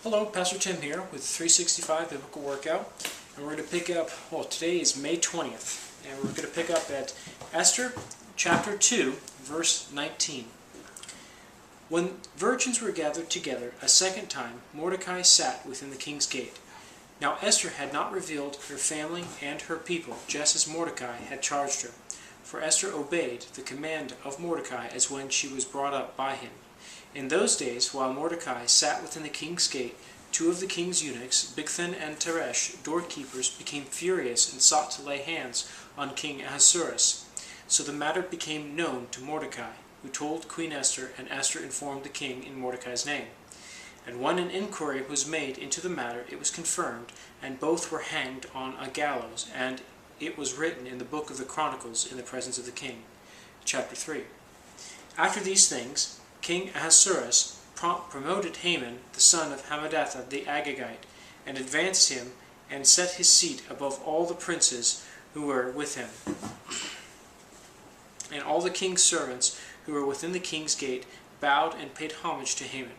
Hello, Pastor Tim here with 365 Biblical Workout, and we're going to pick up, today is May 20th, and we're going to pick up at Esther chapter 2, verse 19. When virgins were gathered together a second time, Mordecai sat within the king's gate. Now Esther had not revealed her family and her people, just as Mordecai had charged her, for Esther obeyed the command of Mordecai as when she was brought up by him. In those days, while Mordecai sat within the king's gate, two of the king's eunuchs, Bigthan and Teresh, doorkeepers, became furious and sought to lay hands on King Ahasuerus. So the matter became known to Mordecai, who told Queen Esther, and Esther informed the king in Mordecai's name. And when an inquiry was made into the matter, it was confirmed, and both were hanged on a gallows, and it was written in the book of the Chronicles in the presence of the king. Chapter 3. After these things, King Ahasuerus promoted Haman, the son of Hammedatha the Agagite, and advanced him, and set his seat above all the princes who were with him. And all the king's servants who were within the king's gate bowed and paid homage to Haman,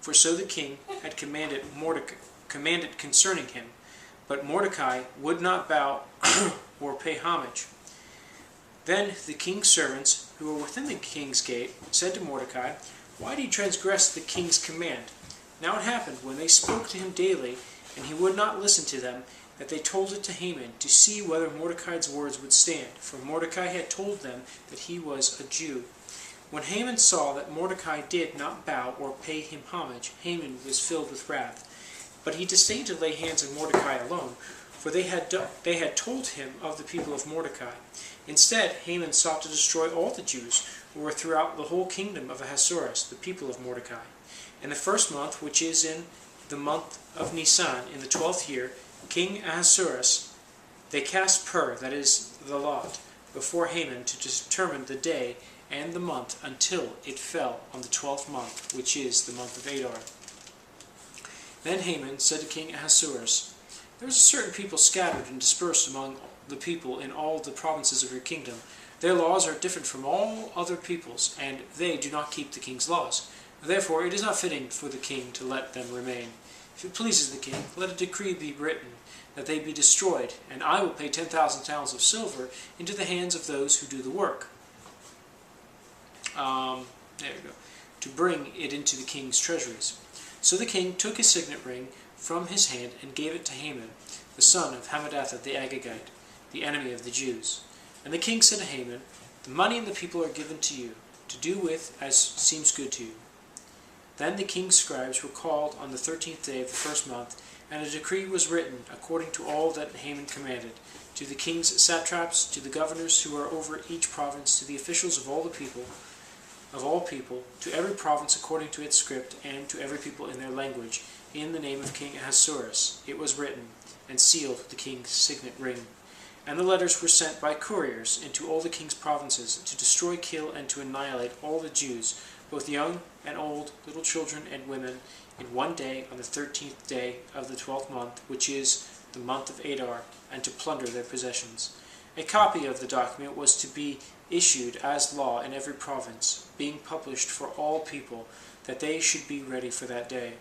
for so the king had commanded concerning him. But Mordecai would not bow or pay homage. Then the king's servants who were within the king's gate said to Mordecai, "Why do you transgress the king's command?" Now it happened, when they spoke to him daily, and he would not listen to them, that they told it to Haman, to see whether Mordecai's words would stand, for Mordecai had told them that he was a Jew. When Haman saw that Mordecai did not bow or pay him homage, Haman was filled with wrath. But he disdained to lay hands on Mordecai alone, for they had told him of the people of Mordecai. Instead, Haman sought to destroy all the Jews who were throughout the whole kingdom of Ahasuerus, the people of Mordecai. In the first month, which is in the month of Nisan, in the 12th year, King Ahasuerus, they cast pur, that is, the lot, before Haman to determine the day and the month until it fell on the 12th month, which is the month of Adar. Then Haman said to King Ahasuerus, "There is a certain people scattered and dispersed among the people in all the provinces of your kingdom. Their laws are different from all other peoples, and they do not keep the king's laws. Therefore it is not fitting for the king to let them remain. If it pleases the king, let a decree be written that they be destroyed, and I will pay 10,000 talents of silver into the hands of those who do the work." To bring it into the king's treasuries. So the king took his signet ring from his hand and gave it to Haman, the son of Hammedatha the Agagite, the enemy of the Jews. And the king said to Haman, "The money and the people are given to you, to do with as seems good to you." Then the king's scribes were called on the 13th day of the first month, and a decree was written according to all that Haman commanded, to the king's satraps, to the governors who are over each province, to the officials of all people, to every province according to its script, and to every people in their language, in the name of King Ahasuerus. It was written, and sealed with the king's signet ring. And the letters were sent by couriers into all the king's provinces, to destroy, kill, and to annihilate all the Jews, both young and old, little children and women, in one day on the 13th day of the 12th month, which is the month of Adar, and to plunder their possessions. A copy of the document was to be issued as law in every province, being published for all people, that they should be ready for that day.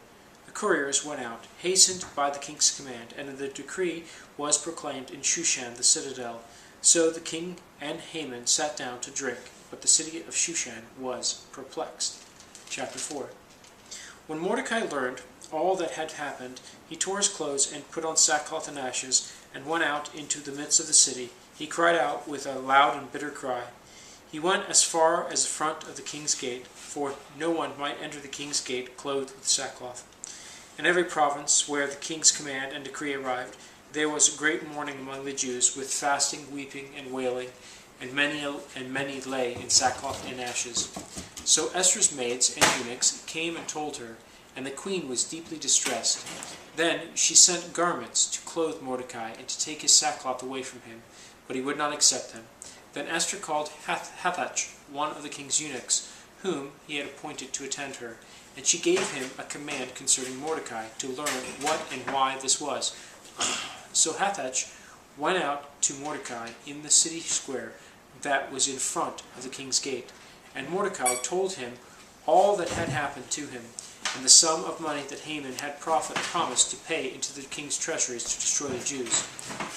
The couriers went out, hastened by the king's command, and the decree was proclaimed in Shushan the citadel. So the king and Haman sat down to drink, but the city of Shushan was perplexed. Chapter 4. When Mordecai learned all that had happened, he tore his clothes and put on sackcloth and ashes, and went out into the midst of the city. He cried out with a loud and bitter cry. He went as far as the front of the king's gate, for no one might enter the king's gate clothed with sackcloth. In every province where the king's command and decree arrived, there was great mourning among the Jews, with fasting, weeping, and wailing, and many lay in sackcloth and ashes. So Esther's maids and eunuchs came and told her, and the queen was deeply distressed. Then she sent garments to clothe Mordecai, and to take his sackcloth away from him, but he would not accept them. Then Esther called Hathach, one of the king's eunuchs, whom he had appointed to attend her, and she gave him a command concerning Mordecai, to learn what and why this was. So Hathach went out to Mordecai in the city square that was in front of the king's gate, and Mordecai told him all that had happened to him, and the sum of money that Haman had promised to pay into the king's treasuries to destroy the Jews.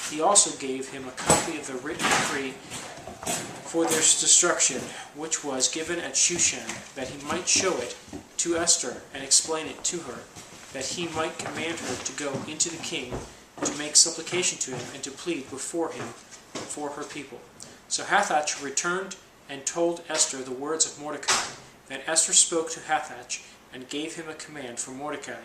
He also gave him a copy of the written decree for their destruction, which was given at Shushan, that he might show it to Esther and explain it to her, that he might command her to go into the king, to make supplication to him, and to plead before him for her people. So Hathach returned and told Esther the words of Mordecai. Then Esther spoke to Hathach and gave him a command for Mordecai.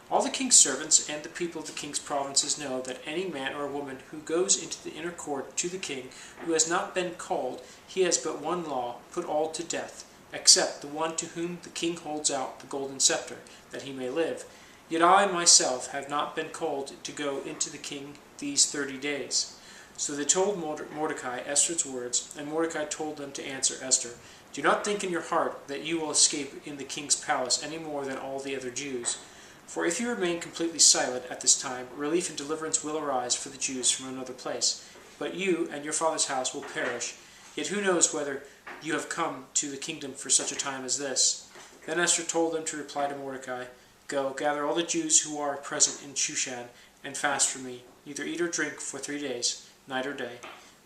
All the king's servants and the people of the king's provinces know that any man or woman who goes into the inner court to the king, who has not been called, he has but one law, put all to death, except the one to whom the king holds out the golden scepter, that he may live. Yet I myself have not been called to go into the king these 30 days. So they told Mordecai Esther's words, and Mordecai told them to answer Esther, Do not think in your heart that you will escape in the king's palace any more than all the other Jews. For if you remain completely silent at this time, relief and deliverance will arise for the Jews from another place. But you and your father's house will perish. Yet who knows whether you have come to the kingdom for such a time as this? Then Esther told them to reply to Mordecai, Go, gather all the Jews who are present in Shushan, and fast for me, neither eat or drink for 3 days, night or day.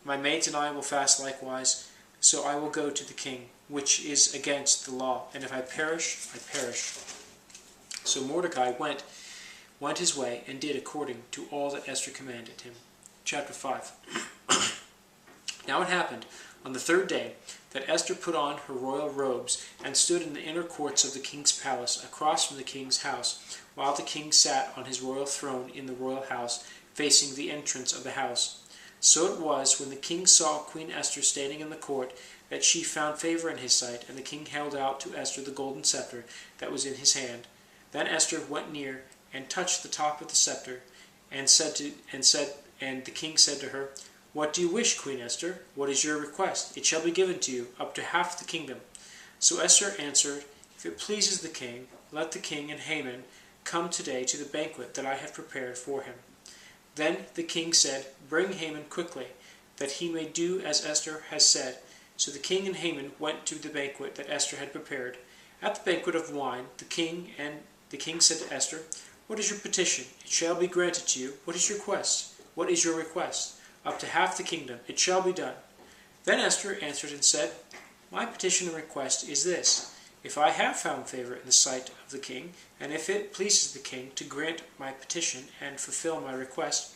My maids and I will fast likewise, so I will go to the king, which is against the law, and if I perish, I perish. So Mordecai went his way, and did according to all that Esther commanded him. Chapter 5. Now it happened, on the 3rd day, that Esther put on her royal robes, and stood in the inner courts of the king's palace, across from the king's house, while the king sat on his royal throne in the royal house, facing the entrance of the house. So it was, when the king saw Queen Esther standing in the court, that she found favor in his sight, and the king held out to Esther the golden scepter that was in his hand. Then Esther went near, and touched the top of the scepter, and the king said to her, What do you wish, Queen Esther? What is your request? It shall be given to you, up to half the kingdom. So Esther answered, If it pleases the king, let the king and Haman come today to the banquet that I have prepared for him. Then the king said, Bring Haman quickly, that he may do as Esther has said. So the king and Haman went to the banquet that Esther had prepared. At the banquet of wine, the king said to Esther, What is your petition? It shall be granted to you. What is your request? What is your request? Up to half the kingdom. It shall be done. Then Esther answered and said, My petition and request is this. If I have found favor in the sight of the king, and if it pleases the king to grant my petition and fulfill my request,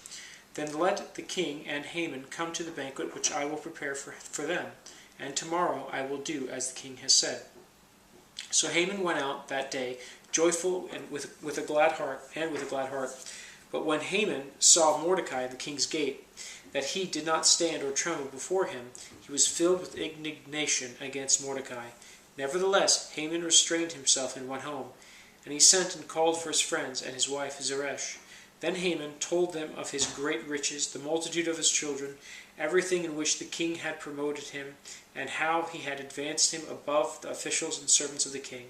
then let the king and Haman come to the banquet which I will prepare for them, and tomorrow I will do as the king has said. So Haman went out that day, joyful and with a glad heart. But when Haman saw Mordecai at the king's gate, that he did not stand or tremble before him, he was filled with indignation against Mordecai. Nevertheless, Haman restrained himself and went home, and he sent and called for his friends and his wife Zeresh. Then Haman told them of his great riches, the multitude of his children, everything in which the king had promoted him, and how he had advanced him above the officials and servants of the king.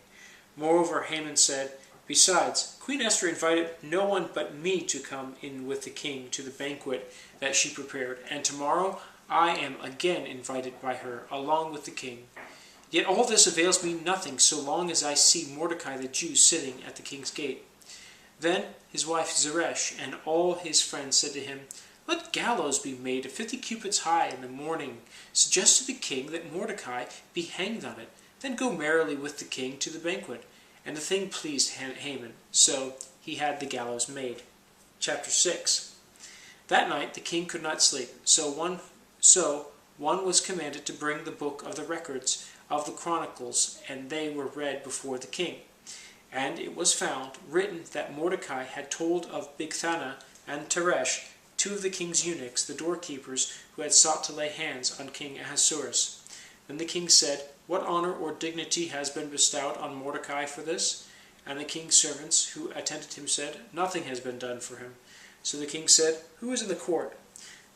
Moreover, Haman said, Besides, Queen Esther invited no one but me to come in with the king to the banquet that she prepared, and tomorrow I am again invited by her, along with the king. Yet all this avails me nothing so long as I see Mordecai the Jew sitting at the king's gate. Then his wife Zeresh and all his friends said to him, Let gallows be made 50 cubits high in the morning. Suggest to the king that Mordecai be hanged on it. Then go merrily with the king to the banquet. And the thing pleased Haman, so he had the gallows made. Chapter 6. That night the king could not sleep, so one was commanded to bring the book of the records of the chronicles, and they were read before the king. And it was found, written that Mordecai had told of Bigthana and Teresh, 2 of the king's eunuchs, the doorkeepers, who had sought to lay hands on King Ahasuerus. Then the king said, What honor or dignity has been bestowed on Mordecai for this? And the king's servants who attended him said, Nothing has been done for him. So the king said, Who is in the court?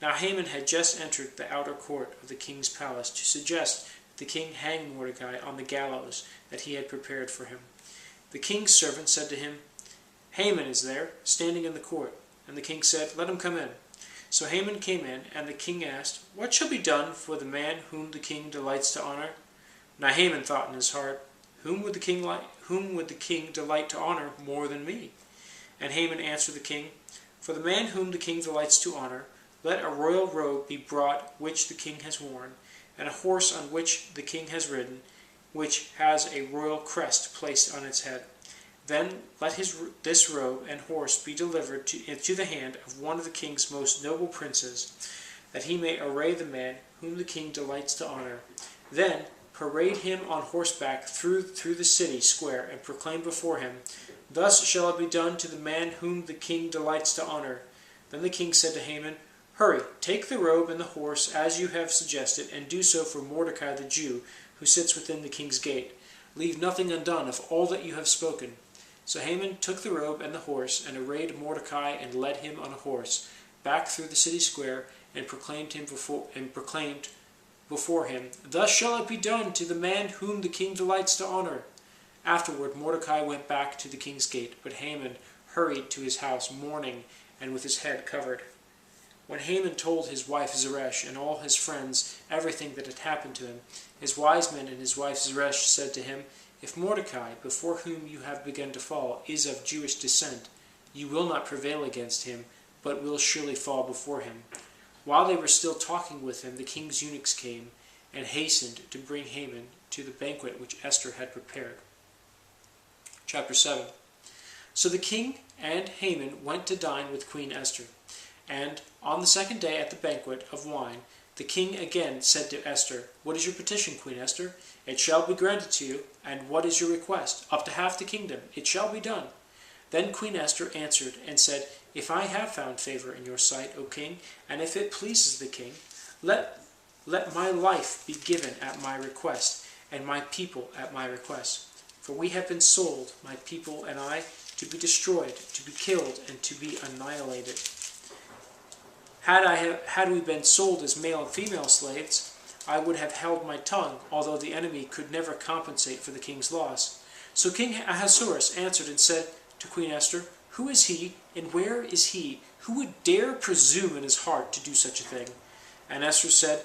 Now Haman had just entered the outer court of the king's palace to suggest that the king hang Mordecai on the gallows that he had prepared for him. The king's servant said to him, Haman is there, standing in the court. And the king said, Let him come in. So Haman came in, and the king asked, What shall be done for the man whom the king delights to honor? Now Haman thought in his heart, Whom would the king delight to honor more than me?" And Haman answered the king, "For the man whom the king delights to honor, let a royal robe be brought which the king has worn, and a horse on which the king has ridden, which has a royal crest placed on its head. Then let this robe and horse be delivered into the hand of one of the king's most noble princes, that he may array the man whom the king delights to honor. Then parade him on horseback through the city square, and proclaim before him, 'Thus shall it be done to the man whom the king delights to honor.'" Then the king said to Haman, "Hurry, take the robe and the horse as you have suggested, and do so for Mordecai the Jew, who sits within the king's gate. Leave nothing undone of all that you have spoken." So Haman took the robe and the horse, and arrayed Mordecai, and led him on a horse back through the city square, and proclaimed before him, "Thus shall it be done to the man whom the king delights to honor." Afterward Mordecai went back to the king's gate, but Haman hurried to his house mourning and with his head covered. When Haman told his wife Zeresh and all his friends everything that had happened to him, his wise men and his wife Zeresh said to him, "If Mordecai, before whom you have begun to fall, is of Jewish descent, you will not prevail against him, but will surely fall before him." While they were still talking with him, the king's eunuchs came and hastened to bring Haman to the banquet which Esther had prepared. Chapter 7. So the king and Haman went to dine with Queen Esther. And on the second day at the banquet of wine, the king again said to Esther, "What is your petition, Queen Esther? It shall be granted to you. And what is your request? Up to half the kingdom. It shall be done." Then Queen Esther answered and said, "If I have found favor in your sight, O king, and if it pleases the king, let my life be given at my request, and my people at my request. For we have been sold, my people and I, to be destroyed, to be killed, and to be annihilated. Had we been sold as male and female slaves, I would have held my tongue, although the enemy could never compensate for the king's loss." So King Ahasuerus answered and said to Queen Esther, "Who is he, and where is he, who would dare presume in his heart to do such a thing?" And Esther said,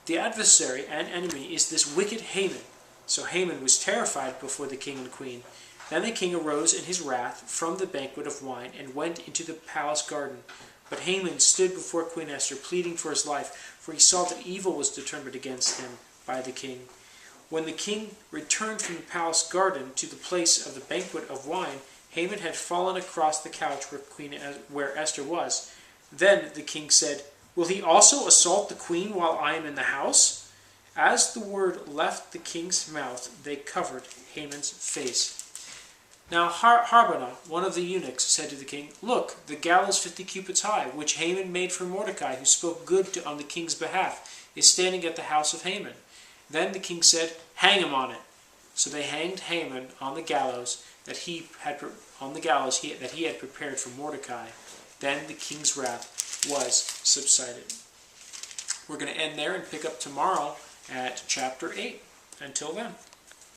"The adversary and enemy is this wicked Haman." So Haman was terrified before the king and queen. Then the king arose in his wrath from the banquet of wine, and went into the palace garden. But Haman stood before Queen Esther, pleading for his life, for he saw that evil was determined against him by the king. When the king returned from the palace garden to the place of the banquet of wine, Haman had fallen across the couch where Esther was. Then the king said, "Will he also assault the queen while I am in the house?" As the word left the king's mouth, they covered Haman's face. Now Harbonah, one of the eunuchs, said to the king, "Look, the gallows 50 cubits high, which Haman made for Mordecai, who spoke good on the king's behalf, is standing at the house of Haman." Then the king said, "Hang him on it." So they hanged Haman on the gallows that he had prepared for Mordecai. Then the king's wrath was subsided. We're going to end there and pick up tomorrow at chapter 8. Until then.